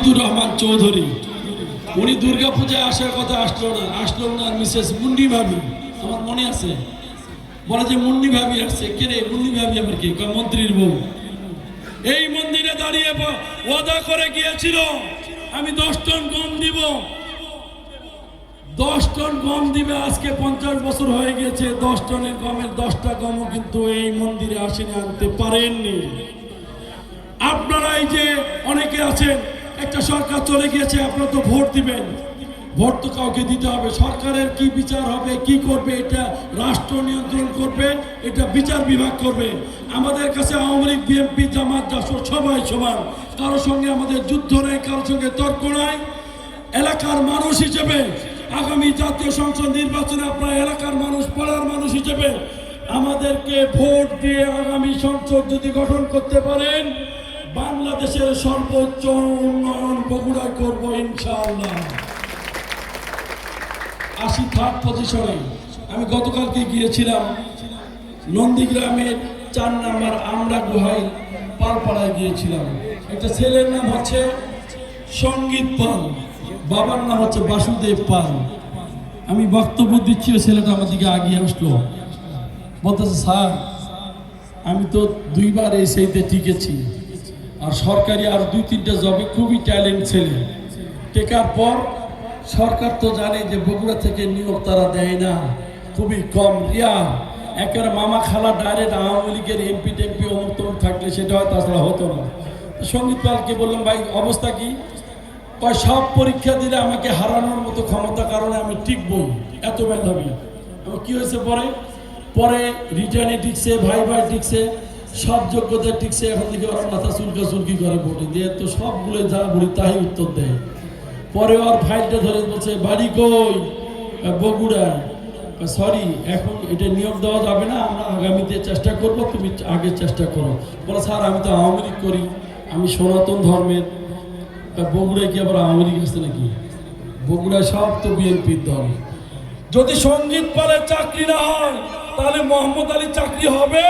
মাজিদুর রহমান চৌধুরী, উনি দুর্গাপূজায় আসার কথা আসলো না মিসেস মুন্নি ভাবি, আমার মনে আছে, বলে যে মুন্নি ভাবি আসছে। কে রে মুন্নি ভাবি? আবার কি? মন্ত্রীর বউ। এই মন্দিরে দাঁড়িয়ে ওয়াদা করে গিয়েছিল আমি 10 টন গম দিব, 10 টন গম দিবে। আজকে 50 বছর হয়ে গেছে, 10 টনের গমের 10টা গমও কিন্তু এই মন্দিরে আসেনি, আনতে পারেননি। আপনারা এই যে অনেকে আছেন, একটা সরকার চলে গিয়েছে, আপনারা তো ভোট দিবেন, ভোট তো কাউকে দিতে হবে। সরকারের কি বিচার হবে, কি করবে, এটা রাষ্ট্র নিয়ন্ত্রণ করবে, এটা বিচার বিভাগ করবে। আমাদের কাছে আওয়ামী লীগ, বিএনপি, জামাত, জাসদ সবাই সমান, কারোর সঙ্গে আমাদের যুদ্ধ নেই, কারোর সঙ্গে তর্ক নাই। এলাকার মানুষ হিসেবে আগামী জাতীয় সংসদ নির্বাচনে আপনার এলাকার মানুষ, পাড়ার মানুষ হিসেবে আমাদেরকে ভোট দিয়ে আগামী সংসদ যদি গঠন করতে পারেন, বাংলাদেশের সর্বোচ্চ উন্নয়ন বগুড়ায় করব ইনশাআল্লাহ। 83rd পজিশনে আমি গতকালকে গিয়েছিলাম নন্দীগ্রামের 4 নম্বর আমরা গুহাই পালপাড়ায় গিয়েছিলাম। একটা ছেলের নাম হচ্ছে সঙ্গীত পাল, বাবার নাম হচ্ছে বাসুদেব পাল। আমি বক্তব্য দিচ্ছি, ছেলেটা আমার দিকে আগিয়ে আসলো, বলতেছে স্যার আমি তো 2বার এই সেইতে টিকেছি, আর সরকারি আর 2-3টা জবে খুবই ট্যালেন্ট ছেলে। টেকার পর সরকার তো জানে যে বগুড়া থেকে নিয়োগ তারা দেয় না, খুবই কম রিয়া, একেবারে মামা খালা ডাইরেক্ট আওয়ামী লীগের এমপি টেমপি অমুক তমুক থাকলে সেটা হয়, তাছাড়া হতো না। সঙ্গীত পালকে বললাম ভাই অবস্থা কি? সব পরীক্ষা দিলে আমাকে হারানোর মতো ক্ষমতা, কারণে আমি টিকবই, এত মেধাবী। আমার কি হয়েছে পরে রিটার্নে টিকছে, ভাই টিকছে, সব যোগ্যতা টিকছে। এখন থেকে ওরা মাথা চুলকি করে ভোটে দিয়ে তো সবগুলো যা বলি তাই উত্তর দেয়। পরে ওর ফাইলটা ধরে বলছে বাড়ি কই? বগুড়া। সরি, এখন এটা নিয়োগ দেওয়া যাবে না, আমরা আগামীতে চেষ্টা করব, তুমি আগে চেষ্টা করো। বলে স্যার আমি তো আওয়ামী লীগ করি, আমি সনাতন ধর্মের। বগুড়ায় কি আবার আওয়ামী লীগ আছে নাকি? বগুড়ায় সব তো বিএনপির দল। যদি সঙ্গীত পালের চাকরি না হয় তাহলে মোহাম্মদ আলী চাকরি হবে?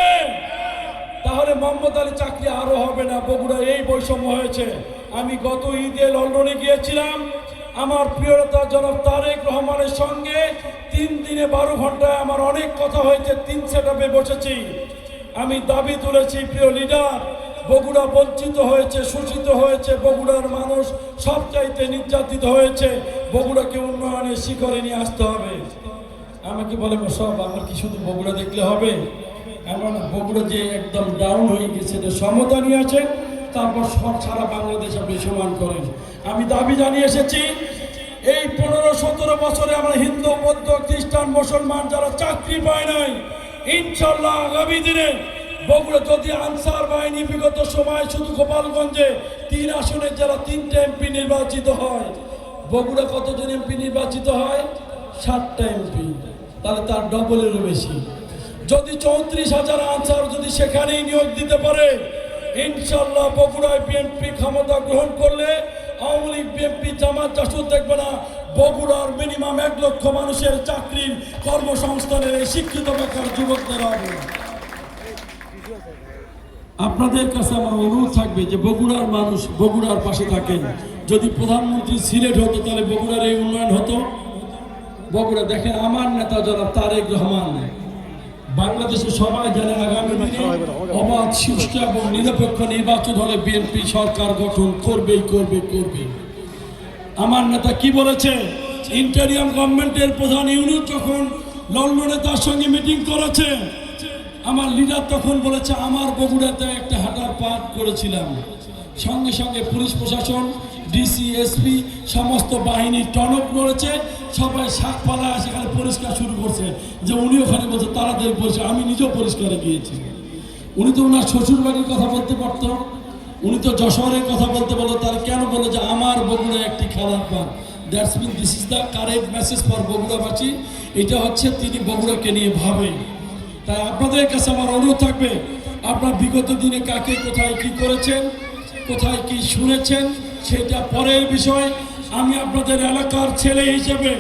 তাহলে মোহাম্মদ আলী চাকরি আরো হবে না। বগুড়ায় এই বৈষম্য হয়েছে। আমি গত ঈদে লন্ডনে গিয়েছিলাম, আমার প্রিয় নেতা জনাব তারেক রহমানের সঙ্গে 3 দিনে 12 ঘন্টায় আমার অনেক কথা হয়েছে, 3 সেটআপে বসেছি। আমি দাবি তুলেছি, প্রিয় লিডার, বগুড়া বঞ্চিত হয়েছে, শোষিত হয়েছে, বগুড়ার মানুষ সবচাইতে নির্যাতিত হয়েছে, বগুড়াকে উন্নয়নের শিখরে নিয়ে আসতে হবে। আমাকে বলে সব আমার কি শুধু বগুড়া দেখলে হবে? এমন বগুড়া যে একদম ডাউন হয়ে গেছে, সমতা নিয়ে আছেন, তারপর সব সারা বাংলাদেশ আপনি সমান করেন। আমি দাবি জানিয়ে এসেছি, এই 15-17 বছরে আমরা হিন্দু, বৌদ্ধ, খ্রিস্টান, মুসলমান যারা চাকরি পায় নাই, ইনশাল্লাহ আগামী দিনে বগুড়া যদি আনসার বাহিনী বিগত সময় শুধু গোপালগঞ্জে 3 আসনে যারা 3টা এমপি নির্বাচিত হয়, বগুড়া কতজন এমপি নির্বাচিত হয়? 7টা এমপি, তাহলে তার ডবলেরও বেশি। যদি 34,000 আনসার যদি সেখানেই নিয়োগ দিতে পারে, ইনশাল্লাহ বগুড়ায় বিএনপি ক্ষমতা গ্রহণ করলে আওয়ামী লীগ, বিএনপি, জামাত, জাসদ দেখবে না। বগুড়ার মিনিমাম 1 লক্ষ মানুষের চাকরির কর্মসংস্থানের এই শিক্ষিত বেকার যুবকদের হবে। আপনাদের কাছে আমার অনুরোধ থাকবে যে বগুড়ার মানুষ বগুড়ার পাশে থাকেন। যদি প্রধানমন্ত্রী সিলেট হতো তাহলে বগুড়ার এই উন্নয়ন হতো। বগুড়া দেখেন, আমার নেতা যারা তারেক রহমান, বাংলাদেশের সবাই জানে আগামী দিনে অবাধ, সুষ্ঠু এবং নিরপেক্ষ নির্বাচন হলে বিএনপি সরকার গঠন করবেই করবে। আমার নেতা কি বলেছে? ইন্টারিয়াম গভর্নমেন্টের প্রধান ইউনুস যখন লন্ডনে তার সঙ্গে মিটিং করেছে, আমার লিডার তখন বলেছে আমার বগুড়াতে একটা হাঁটার পাঠ করেছিলাম, সঙ্গে সঙ্গে পুলিশ প্রশাসন, ডিসি, এসপি সমস্ত বাহিনী টনক করেছে, সবাই শাকপালা সেখানে পরিষ্কার শুরু করছে। যে উনি ওখানে বলছে তাড়াতাড়ি পরিষ্কার, আমি নিজেও পরিষ্কারে গিয়েছি। উনি তো ওনার শ্বশুর বাড়ির কথা বলতে পারত, উনি তো যশোরের কথা বলতে পারলো, তাহলে কেন বলে যে আমার বগুড়ায় একটি খেলার park? That's mean this is the correct message for বগুড়াবাসী। এটা হচ্ছে তিনি বগুড়াকে নিয়ে ভাবেন। তাই আপনাদের কাছে আমার অনুরোধ থাকবে, আপনার বিগত দিনে কাকে কোথায় কি করেছেন, কোথায় কি শুনেছেন সেটা পরের বিষয়। আমি আপনাদের এলাকার ছেলে হিসেবে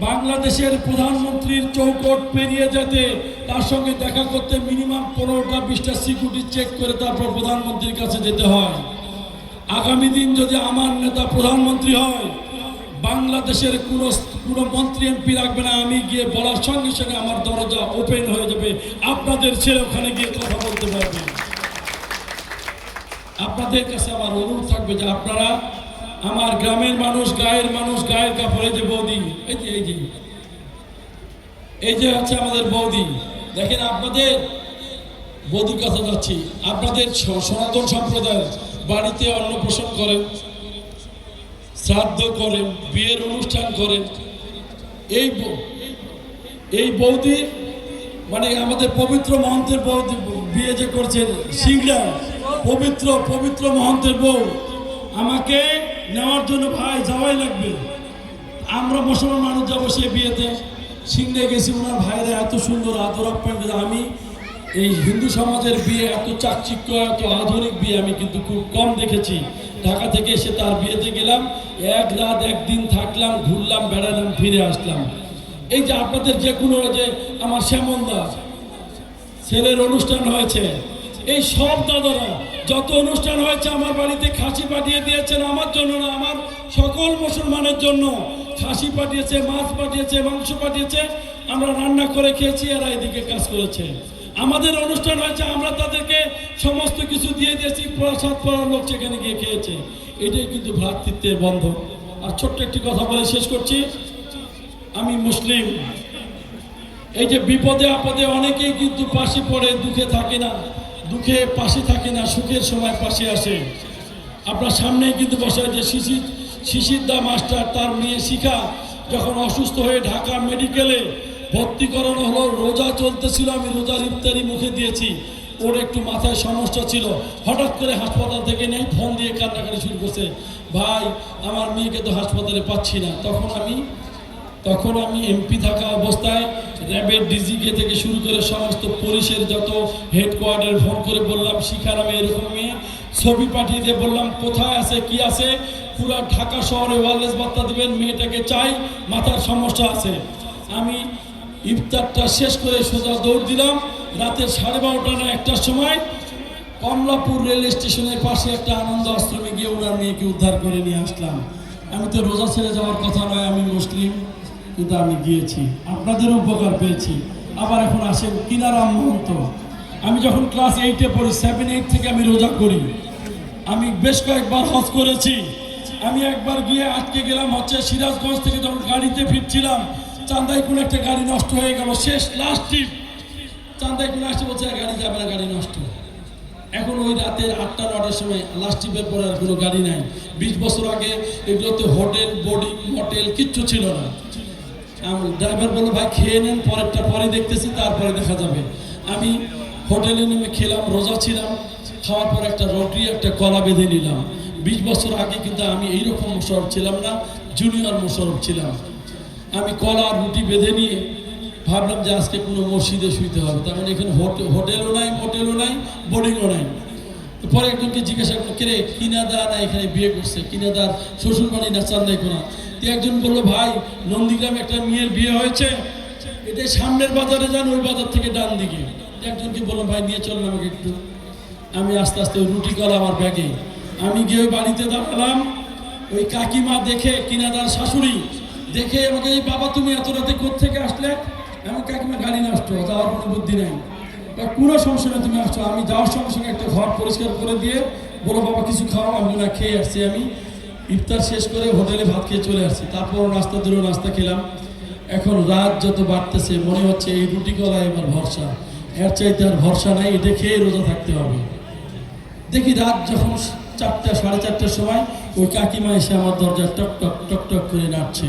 বাংলাদেশের প্রধানমন্ত্রীর চৌকট পেরিয়ে যেতে, তার সঙ্গে দেখা করতে মিনিমাম 15টা 20টা সিকিউরিটি চেক করে তারপর প্রধানমন্ত্রীর কাছে যেতে হয়। আগামী দিন যদি আমার নেতা প্রধানমন্ত্রী হয়, বাংলাদেশের কোনো মন্ত্রী এমপি রাখবে না, আমি গিয়ে বলার সঙ্গে সঙ্গে আমার দরজা ওপেন হয়ে যাবে, আপনাদের ছেলে ওখানে গিয়ে কথা বলতে পারবে। আপনাদের কাছে আমার অনুরোধ থাকবে যে আপনারা আমার গ্রামের মানুষ, গায়ের কাপড়ে যে বৌদি, এই যে হচ্ছে আমাদের বৌদি, দেখেন আপনাদের বৌদির কথা যাচ্ছি, আপনাদের সনাতন সম্প্রদায়ের বাড়িতে অন্নপ্রাশন করেন, শ্রাদ্ধ করেন, বিয়ের অনুষ্ঠান করেন। এই বৌদি মানে আমাদের পবিত্র মহন্তের বৌদি বিয়ে যে করছেন সিংড়া, পবিত্র মহন্তের বউ আমাকে নেওয়ার জন্য ভাই যাওয়াই লাগবে। আমরা মুসলমান মানুষ যাবো সে বিয়েতে, সিংড়ে গেছি, ওনার ভাইরা এত সুন্দর আদর আপ্যায়ন। আমি এই হিন্দু সমাজের বিয়ে এত চাকচিক্য, এত আধুনিক বিয়ে আমি কিন্তু খুব কম দেখেছি। ঢাকা থেকে এসে তার বিয়েতে গেলাম, এক রাত একদিন থাকলাম, ঘুরলাম, বেড়ালাম, ফিরে আসলাম। এই যে আপনাদের যে কোনো যে আমার শ্যামল দাস ছেলের অনুষ্ঠান হয়েছে, এই সব দাদারা যত অনুষ্ঠান হয়েছে আমার বাড়িতে খাসি পাঠিয়ে দিয়েছেন, আমার জন্য না, আমার সকল মুসলমানের জন্য খাসি পাঠিয়েছে, মাছ পাঠিয়েছে, মাংস পাঠিয়েছে, আমরা রান্না করে খেয়েছি, এরা এদিকে কাজ করেছে। আমাদের অনুষ্ঠান হয়েছে, আমরা তাদেরকে সমস্ত কিছু দিয়ে দিয়েছি, প্রসাদ পড়ার লোক সেখানে গিয়ে খেয়েছে। এটাই কিন্তু ভ্রাতৃত্বের বন্ধন। আর ছোট্ট একটি কথা বলে শেষ করছি, আমি মুসলিম। এই যে বিপদে আপদে অনেকেই কিন্তু পাশে পড়ে, দুঃখে পাশে থাকে না, সুখের সময় পাশে আসে। আপনার সামনেই কিন্তু বসে যে শিশিরদা মাস্টার, তার মেয়ে শিখা যখন অসুস্থ হয়ে ঢাকা মেডিকেলে ভর্তি করানো হলো, রোজা চলতেছিল, আমি রোজার ইফতারি মুখে দিয়েছি, ওর একটু মাথায় সমস্যা ছিল, হঠাৎ করে হাসপাতাল থেকে নেই, ফোন দিয়ে কান্নাকাটি শুরু করছে, ভাই আমার মেয়েকে তো হাসপাতালে পাচ্ছি না। তখন আমি এমপি থাকা অবস্থায় র্যাবের ডিজিকে থেকে শুরু করে সমস্ত পুলিশের যত হেডকোয়ার্টারে ফোন করে বললাম, শিখার আমি এরকম মেয়ে, ছবি পাঠিয়ে দিয়ে বললাম কোথায় আছে, কি আছে, পুরা ঢাকা শহরে ওয়ারলেস বার্তা দেবেন, মেয়েটাকে চাই, মাথার সমস্যা আছে। আমি ইফতারটা শেষ করে সোজা দৌড় দিলাম, রাতের 12:30 না 1টার সময় কমলাপুর রেল স্টেশনের পাশে একটা আনন্দ আশ্রমে গিয়ে ওনার মেয়েকে উদ্ধার করে নিয়ে আসলাম। আমি তো রোজা ছেড়ে যাওয়ার কথা নয়, আমি মুসলিম, কিন্তু আমি গিয়েছি, আপনাদের উপকার পেয়েছি। আবার এখন আসেন কিনারাম মহন্ত, আমি যখন ক্লাস 8-এ পড়ি, 7-8 থেকে আমি রোজা করি, আমি বেশ কয়েকবার হজ করেছি। আমি একবার গিয়ে আটকে গেলাম হচ্ছে সিরাজগঞ্জ থেকে, যখন গাড়িতে ফিরছিলাম, চান্দাই কোনো একটা গাড়ি নষ্ট হয়ে গেল, শেষ লাস্ট ট্রিপ, চান্দাই কোনো আসতে বলছে গাড়ি যাবে না, গাড়ি নষ্ট। এখন ওই রাতের 8টা-9টার সময় লাস্ট ট্রিপের পরে আর কোনো গাড়ি নাই। 20 বছর আগে এগুলোতে হোটেল, বোর্ডিং, মোটেল কিচ্ছু ছিল না। ড্রাইভার বললো ভাই খেয়ে নেন, পরেরটা পরে দেখতেছি, তারপরে দেখা যাবে। আমি হোটেলে নেমে খেলাম, রোজা ছিলাম, খাওয়ার পর একটা রুটি একটা কলা বেঁধে নিলাম। 20 বছর আগে কিন্তু আমি এইরকম মোশাররফ ছিলাম না, জুনিয়র মোশাররফ ছিলাম। আমি কলা আর রুটি বেঁধে নিয়ে ভাবলাম যে আজকে কোনো মসজিদে শুইতে হবে, তার মানে এখানে হোটেলও নাই, মোটেলও নাই, বোর্ডিংও নাই। পরে একজনকে জিজ্ঞাসা করলো, কে রে কিনাদা না এখানে বিয়ে করছে, কিনাদার শ্বশুর বাড়ি না চান্দাই কোনা। একজন বললো ভাই নন্দীগ্রামে একটা মেয়ের বিয়ে হয়েছে, এটা সামনের বাজারে যান, ওই বাজার থেকে ডান দিকে। একজনকে বললাম ভাই নিয়ে চললাম আমাকে একটু। আমি আস্তে আস্তে ওই রুটি কলা আমার ব্যাগে, আমি গিয়ে ওই বাড়িতে দাঁড়ালাম। ওই কাকিমা দেখে, কিনাদার শাশুড়ি দেখে আমাকে, এই বাবা তুমি এত রাতে কোত্থেকে আসলে? আমি কাকিমা গাড়ি নষ্ট, যাওয়ার কোনো বুদ্ধি নেই, কোনো সমস্যা নেই, তুমি আসছো। আমি যাওয়ার সঙ্গে সঙ্গে একটা ঘর পরিষ্কার করে দিয়ে বলো বাবা কিছু খাও, আমি না খেয়ে আসছি। আমি ইফতার শেষ করে হোটেলে ভাত খেয়ে চলে আসছি, তারপর নাস্তা দিল, নাস্তা খেলাম। এখন রাত যত বাড়তেছে মনে হচ্ছে এই রুটি কলা এবার ভরসা, এর চাইতে আর ভরসা নাই, এটা খেয়ে রোজা থাকতে হবে। দেখি রাত যখন 4টা, 4:30টার সময় ওই কাকিমা এসে আমার দরজা টক টক টক টক করে নাড়ছে।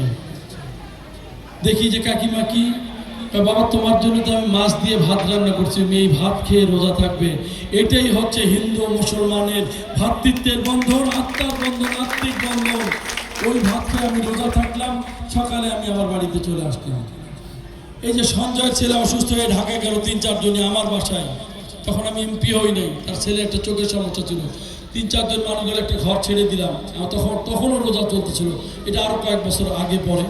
দেখি যে কাকিমা কি, বাবা তোমার জন্য তো আমি মাছ দিয়ে ভাত রান্না করছি, তুমি এই ভাত খেয়ে রোজা থাকবে। এটাই হচ্ছে হিন্দু মুসলমানের ভ্রাতৃত্বের বন্ধন, আত্মার বন্ধন, আত্মিক বন্ধন। ওই ভাত খেয়ে আমি রোজা থাকলাম, সকালে আমি আমার বাড়িতে চলে আসলাম। এই যে সঞ্জয় ছেলে অসুস্থ হয়ে ঢাকায় গেল 3-4 জনই আমার বাসায়, তখন আমি এমপি হই নাই, তার ছেলে একটা চোখের সমস্যা ছিল, 3-4 জন মানুষের একটা ঘর ছেড়ে দিলাম। তখনও রোজা চলতেছিল, এটা আরও কয়েক বছর আগে পরে।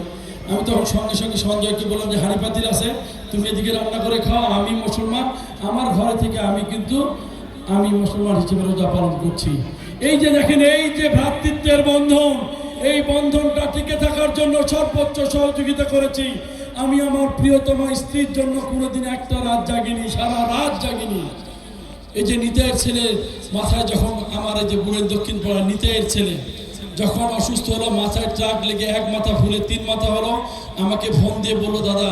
আমি তখন সঙ্গে সঙ্গে সঞ্জয়কে বললাম যে হাঁড়ি পাতিল আছে, তুমি এদিকে রান্না করে খাও, আমি মুসলমান, আমার ঘরে থেকে আমি মুসলমান হিসেবে রোজা পালন করছি। এই যে দেখেন, এই যে ভ্রাতৃত্বের বন্ধন, এই বন্ধনটা টিকে থাকার জন্য সর্বোচ্চ সহযোগিতা করেছি। আমি আমার প্রিয়তমা স্ত্রীর জন্য কোনোদিন একটা রাত জাগিনি, সারা রাত জাগিনি। এই যে নিতাইয়ের ছেলে মাথায় যখন, আমার এই যে বুড়ের দক্ষিণ পাড়া নিতাইয়ের ছেলে যখন অসুস্থ হলো, মাথায় ট্রাক লেগে এক মাথা ফুলে 3 মাথা হলো, আমাকে ফোন দিয়ে বললো, দাদা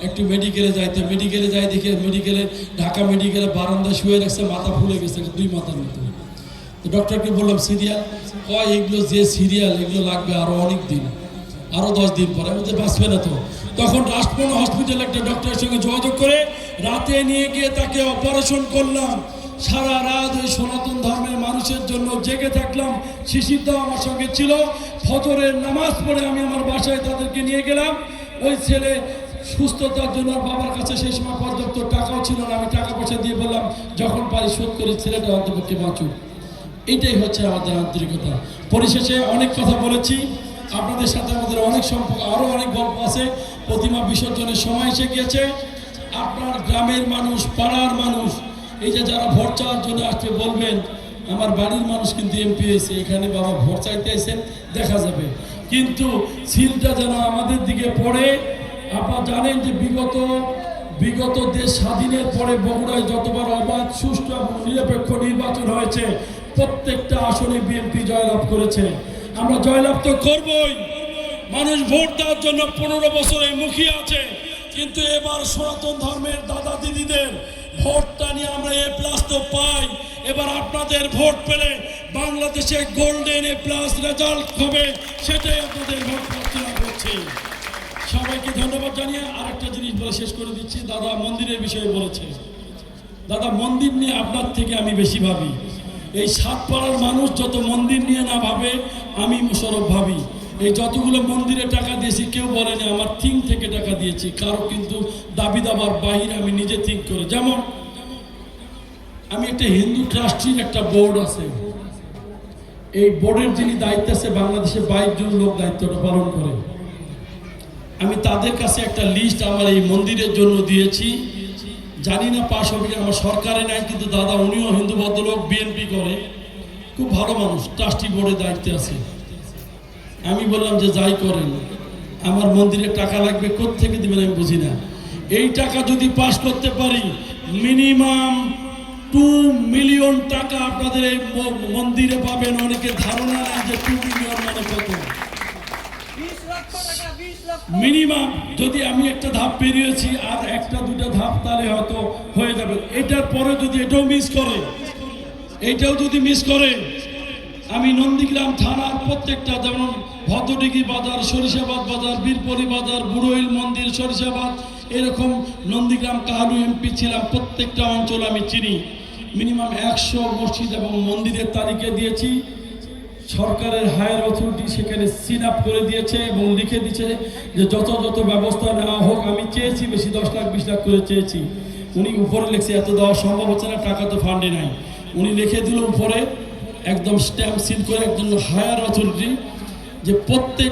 একটু মেডিকেলে যাইতে। মেডিকেলে যাই, দেখে মেডিকেলে, ঢাকা মেডিকেলে বারান্দায় শুয়ে রাখছে, মাথা ফুলে গেছে 2 মাথার মতো। তো ডক্টরকে বললাম সিরিয়াল, কয় এগুলো যে সিরিয়াল, এগুলো লাগবে আরো অনেক দিন, আরো 10 দিন পরে, ওদের বাঁচবে না। তো তখন রাষ্ট্রপতি হসপিটাল একটা ডক্টরের সঙ্গে যোগাযোগ করে রাতে নিয়ে গিয়ে তাকে অপারেশন করলাম। সারা রাত ওই সনাতন ধর্মের মানুষের জন্য জেগে থাকলাম। শিশিরদাও আমার সঙ্গে ছিল। ফজরের নামাজ পড়ে আমি আমার বাসায় তাদেরকে নিয়ে গেলাম। ওই ছেলে সুস্থতার জন্য বাবার কাছে সেই সময় পর্যাপ্ত টাকাও ছিল না, আমি টাকা পয়সা দিয়ে বললাম যখন পারি শোধ করি, ছেলেটা অন্তপক্ষে বাঁচুক। এইটাই হচ্ছে আমাদের আন্তরিকতা। পরিশেষে অনেক কথা বলেছি, আপনাদের সাথে আমাদের অনেক সম্পর্ক, আরও অনেক গল্প আছে। প্রতিমা বিসর্জনের সময় এসে গিয়েছে। আপনার গ্রামের মানুষ, পাড়ার মানুষ, এই যে যারা ভোট চাওয়ার জন্য আসতে বলবেন, আমার বাড়ির মানুষ কিন্তু এমপি হয়েছে, এখানে বাবা ভোট চাইতে এসেছেন, দেখা যাবে। কিন্তু সিলটা যেন আমাদের দিকে পড়ে। আপনারা জানেন যে বিগত দেশ স্বাধীনের পরে বগুড়ায় যতবার অবাধ, সুষ্ঠু এবং নিরপেক্ষ নির্বাচন হয়েছে, প্রত্যেকটা আসনে বিএনপি জয়লাভ করেছে। আমরা জয়লাভ তো করবই। মানুষ ভোট দেওয়ার জন্য 15 বছরে মুখিয়ে আছে, কিন্তু এবার সনাতন ধর্মের দাদা দিদিদের ভোটটা নিয়ে আমরা A+ তো পাই। এবার আপনাদের ভোট পেলে বাংলাদেশে গোল্ডেন A+ রেজাল্ট হবে, সেটাই আপনাদের ভোট প্রার্থনা করছি। সবাইকে ধন্যবাদ জানিয়ে আরেকটা জিনিস বলে শেষ করে দিচ্ছি। দাদা মন্দিরের বিষয়ে বলেছে। দাদা মন্দির নিয়ে আপনার থেকে আমি বেশি ভাবি। এই 7 পাড়ার মানুষ যত মন্দির নিয়ে না ভাবে, আমি মোশাররফ ভাবি। এই যতগুলো মন্দিরে টাকা দিয়েছি, কেউ বলেনি আমার থিঙ্ক থেকে টাকা দিয়েছি, কারো কিন্তু দাবি দাবার বাহিরে আমি নিজে থিঙ্ক করে। যেমন আমি একটা হিন্দু ট্রাস্টির একটা বোর্ড আছে, এই বোর্ডের যিনি দায়িত্ব আছে, বাংলাদেশে 22 জন লোক দায়িত্বটা পালন করে। আমি তাদের কাছে একটা লিস্ট আমার এই মন্দিরের জন্য দিয়েছি, জানি না পাশ হবে কি, আমার সরকারে নাই, কিন্তু দাদা উনিও হিন্দু ভদ্রলোক, বিএনপি করে, খুব ভালো মানুষ, ট্রাস্টি বোর্ডের দায়িত্বে আছে। আমি বললাম যে যাই করেন, আমার মন্দিরে টাকা লাগবে, কোত্থেকে দেবেন আমি বুঝি না। এই টাকা যদি পাস করতে পারি, মিনিমাম 2 মিলিয়ন টাকা আপনাদের এই মন্দিরে পাবেন। অনেকে ধারণা নেই যে 2 মিলিয়ন মানে কত। মিনিমাম যদি আমি একটা ধাপ পেরিয়েছি, আর 1-2টা ধাপ তাহলে হয়তো হয়ে যাবে। এটার পরে যদি এটাও মিস করে, এইটাও যদি মিস করে, আমি নন্দীগ্রাম থানার প্রত্যেকটা, যেমন ভদ্রডিঘি বাজার, সরিষাবাদ বাজার, বীরপরি বাজার, বুড়োইল মন্দির, সরিষাবাদ, এরকম নন্দীগ্রাম কাহালু এমপি ছিলাম, প্রত্যেকটা অঞ্চল আমি চিনি। মিনিমাম 100 মসজিদ এবং মন্দিরের তালিকা দিয়েছি। সরকারের হায়ার অথরিটি সেখানে সিন আপ করে দিয়েছে এবং লিখে দিয়েছে যে যত ব্যবস্থা নেওয়া হোক। আমি চেয়েছি বেশি, 10 লাখ 20 লাখ করে চেয়েছি। উনি উপরে লিখছে এত দেওয়া সম্ভব হচ্ছে না, টাকা তো ফান্ডে নাই। উনি লিখে দিল উপরে একদম স্ট্যাম্প সিল করে একজন হায়ার অথরিটি, যে প্রত্যেক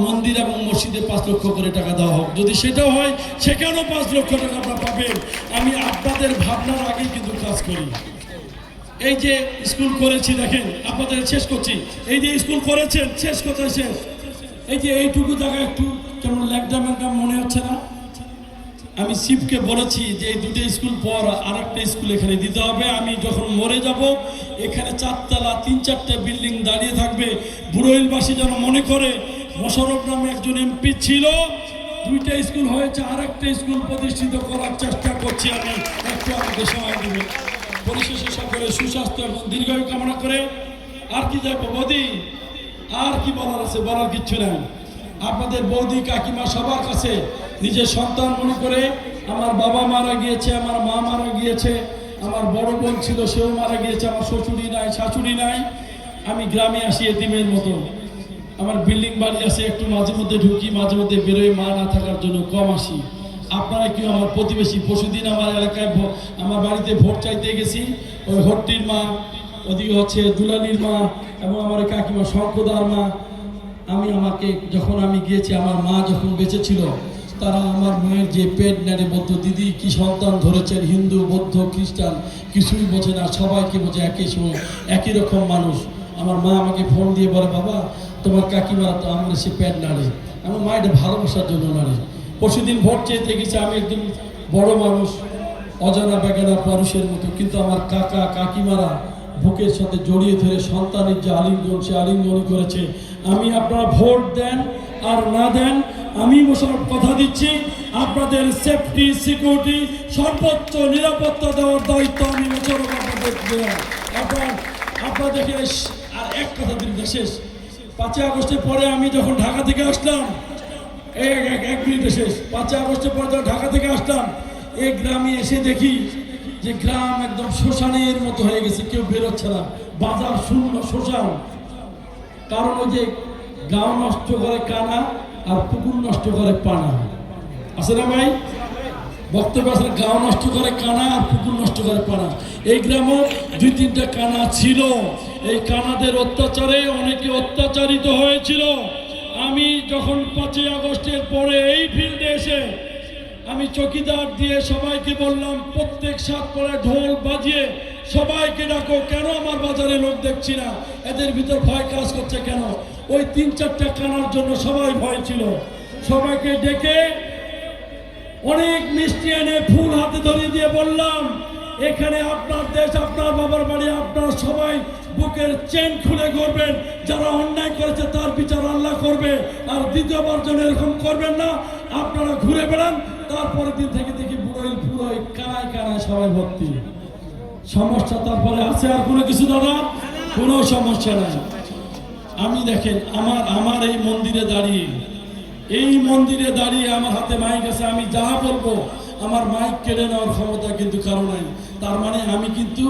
মন্দির এবং মসজিদে 5 লক্ষ করে টাকা দেওয়া হোক। যদি সেটাও হয়, সেখানেও 5 লক্ষ টাকা আপনারা পাবেন। আমি আপনাদের ভাবনার আগেই কিন্তু কাজ করি। এই যে স্কুল করেছি, দেখেন আপনাদের শেষ করছি, এই যে স্কুল করেছেন, শেষ কোথায় শেষ, এই যে এইটুকু জায়গা একটু কেমন ল্যাংডাম মনে হচ্ছে না? আমি শিবকে বলেছি যে এই 2টা স্কুল পর আরেকটা স্কুল এখানে দিতে হবে। আমি যখন মরে যাব, এখানে 4 তলা 3-4টে বিল্ডিং দাঁড়িয়ে থাকবে। বুড়োইলবাসী যেন মনে করে মোশাররফ নামে একজন এমপি ছিল, 2টা স্কুল হয়েছে, আরেকটা স্কুল প্রতিষ্ঠিত করার চেষ্টা করছি আমি। একটু আমাকে সময় দেবেন। পরিশেষে সকলে সুস্বাস্থ্য এবং দীর্ঘায়ু কামনা করে আর কি যাবো বৌদি, আর কি বলার আছে? বলার কিচ্ছু নাই। আপনাদের বৌদি কাকিমা সবার কাছে নিজের সন্তান মনে করে, আমার বাবা মারা গিয়েছে, আমার মা মারা গিয়েছে, আমার বড় বোন ছিল সেও মারা গিয়েছে, আমার শ্বশুরি নাই, শাশুড়ি নাই। আমি গ্রামে আসি এতিমের মতো। আমার বিল্ডিং বাড়ি আছে, একটু মাঝে মধ্যে ঢুকি, মাঝে মধ্যে বেরোই, মা না থাকার জন্য কম আসি। আপনারা কেউ আমার প্রতিবেশী, পরশুদিন আমার এলাকায় আমার বাড়িতে ভোট চাইতে গেছি, ওই হট্টির মা, ওদিকে হচ্ছে দুলালির মা এবং আমার কাকিমা শঙ্কদার মা। আমাকে যখন আমি গিয়েছি, আমার মা যখন বেঁচে ছিল, তারা আমার মায়ের যে পেট নাড়ে বলতো, দিদি কি সন্তান ধরেছেন, হিন্দু বৌদ্ধ খ্রিস্টান কিছুই বোঝে না, সবাইকে বোঝে একই সময়, একই রকম মানুষ। আমার মা আমাকে ফোন দিয়ে বলে, বাবা তোমার কাকিমারা তো আমার সে পেট নাড়ে। আমার মা এটা ভালোবাসার জন্য নাড়ে। পরশুদিন ভোট চেয়ে গেছে, আমি একজন বড় মানুষ, অজানা বেগানা মানুষের মতো, কিন্তু আমার কাকা কাকিমারা বুকের সাথে জড়িয়ে ধরে সন্তানের যে আলিঙ্গন, সে আলিঙ্গন করেছে। আমি আপনারা ভোট দেন আর না দেন, আমি মোশাররফ কথা দিচ্ছি, আপনাদের সেফটি সিকিউরিটি সর্বোচ্চ নিরাপত্তা দেওয়ার দায়িত্ব আমি মোশাররফ আপনাদের দেওয়া। আপনাদেরকে আর এক কথা দিন শেষ। 5ই আগস্টের পরে আমি যখন ঢাকা থেকে আসলাম, এক মিনিটে শেষ, 5ই আগস্টের পরে যখন ঢাকা থেকে আসলাম, এই গ্রামে এসে দেখি যে গ্রাম একদম শ্মশানের মতো হয়ে গেছে, কেউ বেরোচ্ছে না, বাজার শূন্য, শ্মশান। কারণ ওই যে গাঁও নষ্ট করে কানা আর পুকুর নষ্ট করে পানা, আছে না ভাই? বক্তব্য আসলে গাঁও নষ্ট করে কানা আর পুকুর নষ্ট করে পানা। এই গ্রামও 2-3টা কানা ছিল, এই কানাদের অত্যাচারে অনেকে অত্যাচারিত হয়েছিল। আমি যখন 5ই আগস্টের পরে এই ফিল্ডে এসে আমি চকিদার দিয়ে সবাইকে বললাম, প্রত্যেক সাত পরে ঢোল বাজিয়ে সবাইকে ডাকো। কেন আমার বাজারে লোক দেখছি না, এদের ভিতর ভয় কাজ করছে কেন? ওই 3-4টা কানার জন্য সবাই ভয় ছিল। সবাইকে ডেকে অনেক মিষ্টি এনে ফুল হাতে ধরিয়ে দিয়ে বললাম, এখানে আপনার দেশ, আপনার বাবার বাড়ি, আপনারা সবাই বুকের চেন খুলে করবেন। যারা অন্যায় করেছে তার বিচার আল্লাহ করবে, আর দ্বিতীয়বার যেন এরকম করবেন না। আপনারা ঘুরে বেড়ান। তারপরের দিন থেকে দেখি পুরোই কানায় কানায় সবাই ভর্তি। সমস্যা তারপরে আছে আর কোনো কিছু দাদা? কোনো সমস্যা নাই। আমি দেখেন আমার এই মন্দিরে দাঁড়িয়ে আমার হাতে মাইক আছে, আমি যা বলবো আমার মাইক কেড়ে নেওয়ার ক্ষমতা কিন্তু কারো নাই। তার মানে আমি কিন্তু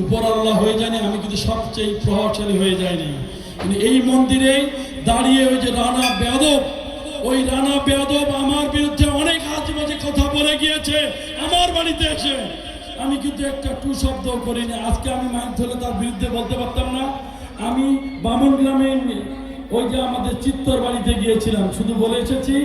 উপর আল্লাহ হয়ে যায়নি, আমি কিন্তু সবচেয়ে প্রভাবশালী হয়ে যায়নি। কিন্তু এই মন্দিরে দাঁড়িয়ে ওই যে রানা বেয়াদব আমার বিরুদ্ধে অনেক আজেবাজে কথা বলে গিয়েছে আমার বাড়িতে এসে। আমি কিন্তু একটা টু শব্দ করিনি। আজকে আমি মাইক ধরে তার বিরুদ্ধে বলতে পারতাম না। আমি বামন গ্রামে ওই যে আমাদের চিত্তর বাড়িতে গিয়েছিলাম, শুধু বলে এসেছি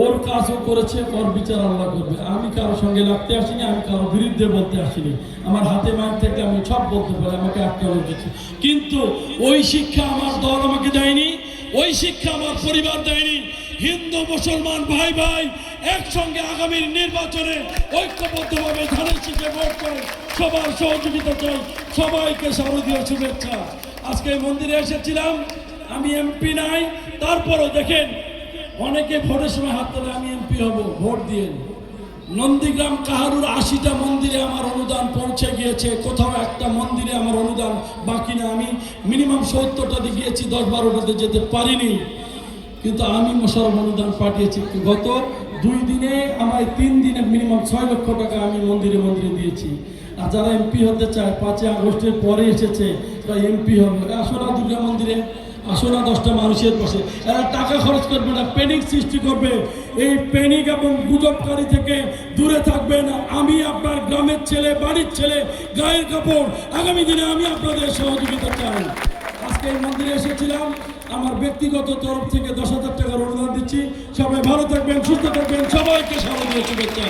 ওর কাজও করেছে, ওর বিচার আল্লাহ করবে। আমি কারোর সঙ্গে লাগতে আসিনি, আমি কারোর বিরুদ্ধে বলতে আসিনি। আমার হাতে মাইক থেকে আমি সব বলতে পারি, আমাকে আটকানো দিচ্ছি। কিন্তু ওই শিক্ষা আমার দল আমাকে দেয়নি, ওই শিক্ষা আমার পরিবার দেয়নি। হিন্দু মুসলমান ভাই ভাই একসঙ্গে আগামী নির্বাচনে ঐক্যবদ্ধভাবে ধানের শীষে ভোট করে সবার সহযোগিতা চাই। সবাইকে শারদীয় শুভেচ্ছা। আজকে মন্দিরে এসেছিলাম, আমি এমপি নাই, তারপরও দেখেন অনেকে ভোটের সময় হাত তোলে, আমি এমপি হব, ভোট দিয়ে। নন্দীগ্রাম কাহারুর 80টা মন্দিরে আমার অনুদান পৌঁছে গিয়েছে, কোথাও একটা মন্দিরে আমার অনুদান বাকি না। আমি মিনিমাম 70টাতে গিয়েছি, 10-12টাতে যেতে পারিনি, কিন্তু আমি মোশাররফ অনুদান পাঠিয়েছি। গত 2 দিনে আমার 3 দিনে মিনিমাম 6 লক্ষ টাকা আমি মন্দিরে দিয়েছি। আর যারা এমপি হতে চায় 5ই আগস্টের পরে এসেছে, তারা এমপি হবে। আসনা দুর্গা মন্দিরে আসনা 10টা মানুষের পাশে, এরা টাকা খরচ করবে না, প্যানিক সৃষ্টি করবে। এই প্যানিক এবং গুজবকারী থেকে দূরে থাকবেন। আমি আপনার গ্রামের ছেলে, বাড়ির ছেলে, গায়ের কাপড়, আগামী দিনে আমি আপনাদের সহযোগিতা চাই। আজকে এই মন্দিরে এসেছিলাম, আমার ব্যক্তিগত তরফ থেকে 10,000 টাকার অনুদান দিচ্ছি। সবাই ভালো থাকবেন, সুস্থ থাকবেন, সবাইকে শারদীয় শুভেচ্ছা।